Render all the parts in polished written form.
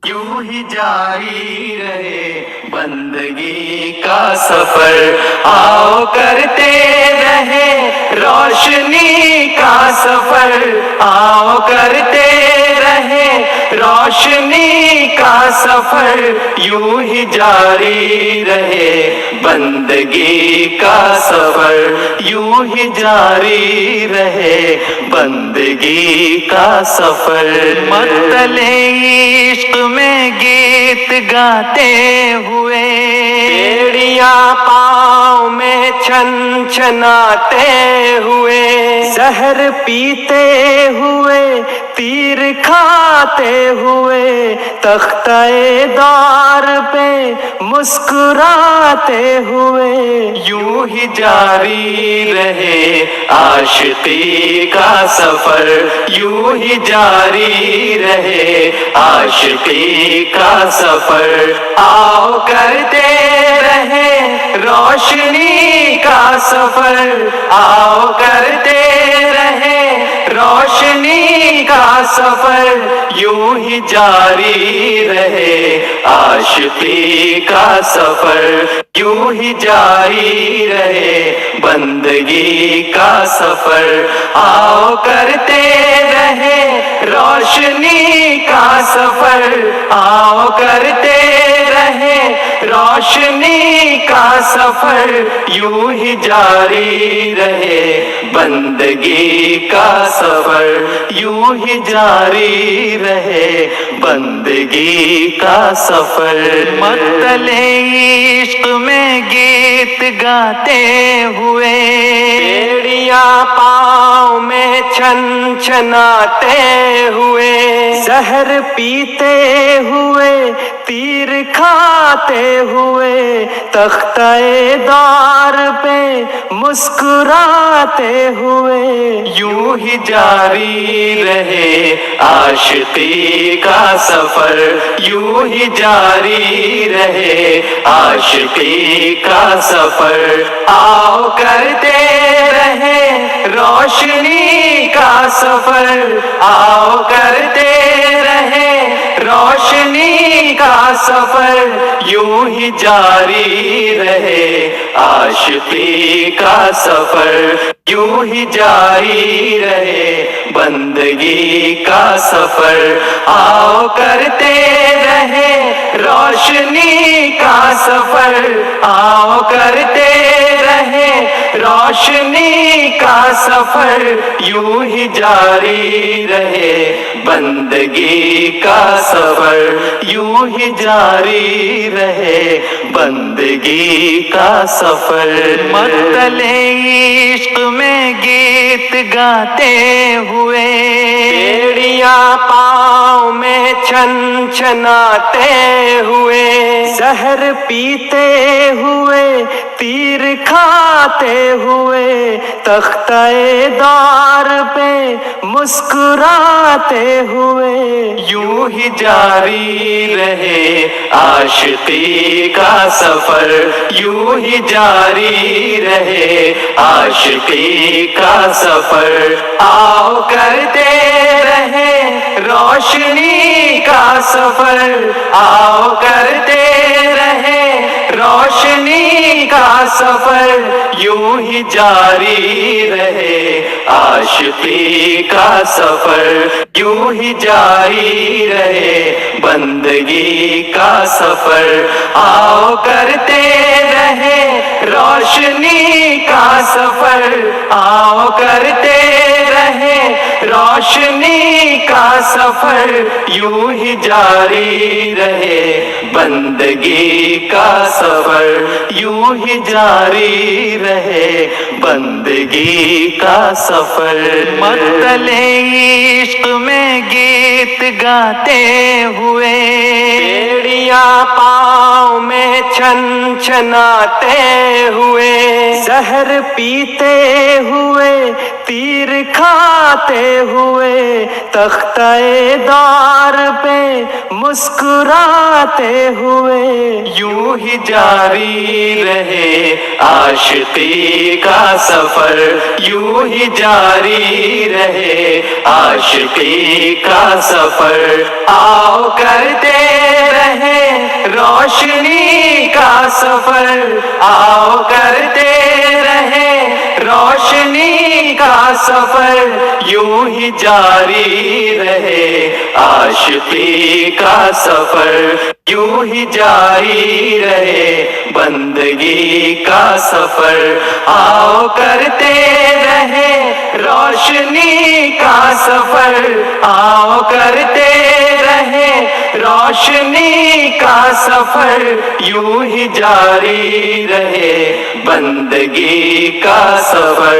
یوں ہی جاری رہے بندگی کا سفر، آؤ کرتے رہے روشنی کا سفر، آؤ کرتے رہے روشنی کا سفر، یوں ہی جاری رہے بندگی کا سفر، یوں ہی جاری رہے بندگی کا سفر۔ مطلع عشق میں گیت گاتے ہوئے، بیڑیاں پاؤں میں چھن چھناتے ہوئے، زہر پیتے ہوئے تیر کھاتے ہوئے، تختہ دار پہ مسکراتے ہوئے، یوں ہی جاری رہے عاشقی کا سفر، یوں ہی جاری رہے عاشقی کا سفر، آؤ کرتے رہے روشنی کا سفر، آؤ کرتے رہے روشنی کا سفر، یوں ہی جاری رہے عاشقی کا سفر، یوں ہی جاری رہے بندگی کا سفر، آؤ کرتے رہے روشنی کا سفر، آؤ کرتے رہے روشنی کا سفر، یوں ہی جاری رہے بندگی کا سفر، یوں ہی جاری رہے بندگی کا سفر۔ مطلع عشق میں گیت گاتے ہوئے، بیڑیاں پاؤں میں چھن چھناتے ہوئے، زہر پیتے ہوئے تیر کھاتے ہوئے، تختہ دار پہ مسکراتے ہوئے، یوں ہی جاری رہے عاشقی کا سفر، یوں ہی جاری رہے عاشقی کا سفر، آؤ کرتے رہے روشنی کا سفر، آؤ کرتے رہے روشنی کا سفر، یوں ہی جاری رہے عاشقی کا سفر، یوں ہی جاری رہے بندگی کا سفر، آؤ کرتے رہے روشنی کا سفر، آؤ کرتے رہے روشنی کا سفر، یوں ہی جاری رہے بندگی کا سفر، یوں ہی جاری رہے بندگی کا سفر۔ مطلع عشق میں گیت گاتے ہوئے، بیڑیاں پاؤں میں چھن چھناتے ہوئے، زہر پیتے ہوئے تیر کھاتے ہوئے، تختہ دار پہ مسکراتے ہوئے، یوں ہی جاری رہے عاشقی کا سفر، یوں ہی جاری رہے عاشقی کا سفر، آؤ کرتے رہے روشنی کا سفر، آؤ کرتے رہے روشنی کا سفر، یوں ہی جاری رہے عاشقی کا سفر، یوں ہی جاری رہے بندگی کا سفر، آؤ کرتے رہے روشنی کا سفر، آؤ کرتے رہے روشنی کا سفر، یوں ہی جاری رہے بندگی کا سفر، یوں ہی جاری رہے بندگی کا سفر۔ مطلع عشق میں گیت گاتے ہوئے، بیڑیاں پاؤں میں چھن چھناتے ہوئے، زہر پیتے ہوئے، تیر کھاتے ہوئے، تختہ دار پہ مسکراتے ہوئے، یوں ہی جاری رہے عاشقی کا سفر، یوں ہی جاری رہے عاشقی کا سفر، آؤ کرتے رہیں روشنی کا سفر، آؤ کرتے رہیں روشنی کا سفر، یوں ہی جاری رہے عاشقی کا سفر، یوں ہی جاری رہے بندگی کا سفر، آؤ کرتے رہیں روشنی کا سفر، آؤ کرتے رہیں روشنی کا سفر، یوں ہی جاری رہے بندگی کا سفر،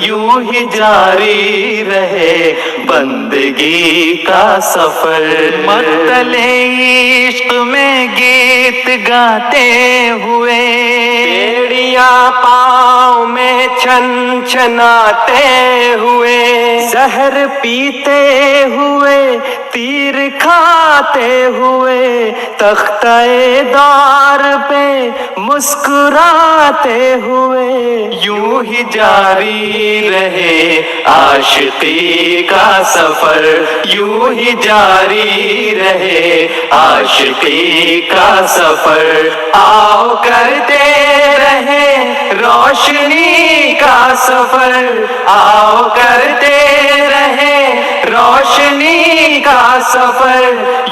یوں ہی جاری رہے بندگی کا سفر۔ مطلع عشق میں گیت گاتے ہوئے، بیڑیاں پاؤں میں چھن چھناتے ہوئے، زہر پیتے ہوئے، تیر کھاتے ہوئے، تختہ دار پہ مسکراتے ہوئے، یوں ہی جاری رہے عاشقی کا سفر، یوں ہی جاری رہے عاشقی کا سفر، آؤ کرتے رہیں روشنی کا سفر، آؤ کرتے رہیں روشنی کا سفر،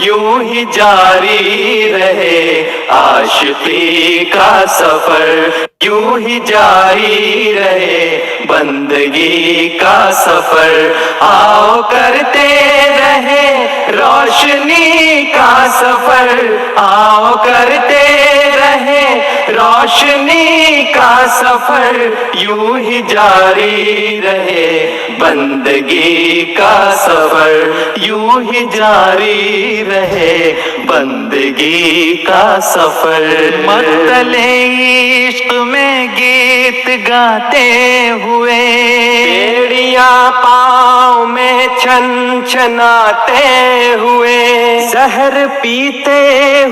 یوں ہی جاری رہے عاشقی کا سفر، یوں ہی جاری رہے بندگی کا سفر، آؤ کرتے رہیں روشنی کا سفر، آؤ کرتے رہیں روشنی کا سفر، یوں ہی جاری رہے بندگی کا سفر، یوں ہی جاری رہے بندگی کا سفر۔ مطلع عشق میں گیت گاتے ہوئے، بیڑیاں پاؤں میں چھن چھناتے ہوئے، زہر پیتے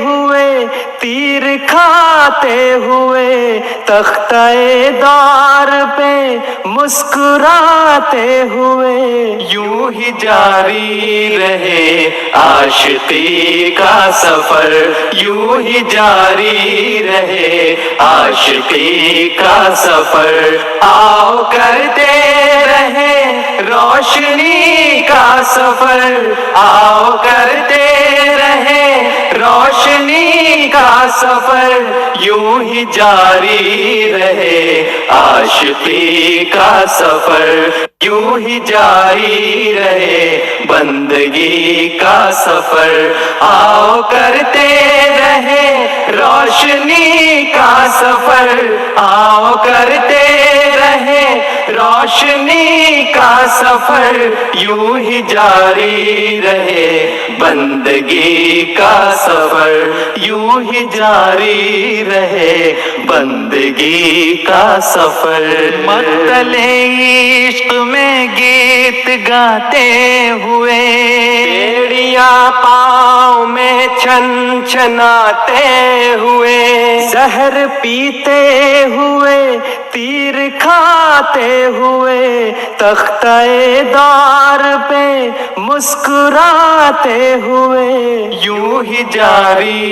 ہوئے، تیر کھاتے ہوئے، تختہ دار پہ مسکراتے ہوئے، یوں ہی جاری رہے عاشقی کا سفر، یوں ہی جاری رہے عاشقی کا سفر، آؤ کرتے رہیں روشنی کا سفر، آؤ کرتے رہیں روشنی کا سفر، یوں ہی جاری رہے عاشقی کا سفر، یوں ہی جاری رہے بندگی کا سفر، آؤ کرتے رہیں روشنی کا سفر، آؤ کرتے رہیں روشنی کا سفر، یوں ہی جاری رہے بندگی کا سفر، یوں ہی جاری رہے بندگی کا سفر۔ مطلع عشق میں گیت گاتے ہوئے، بیڑیاں پاؤں میں چھن چھناتے ہوئے، زہر پیتے ہوئے، تیر کھاتے ہوئے، تختہ دار پہ مسکراتے ہوئے، یوں ہی جاری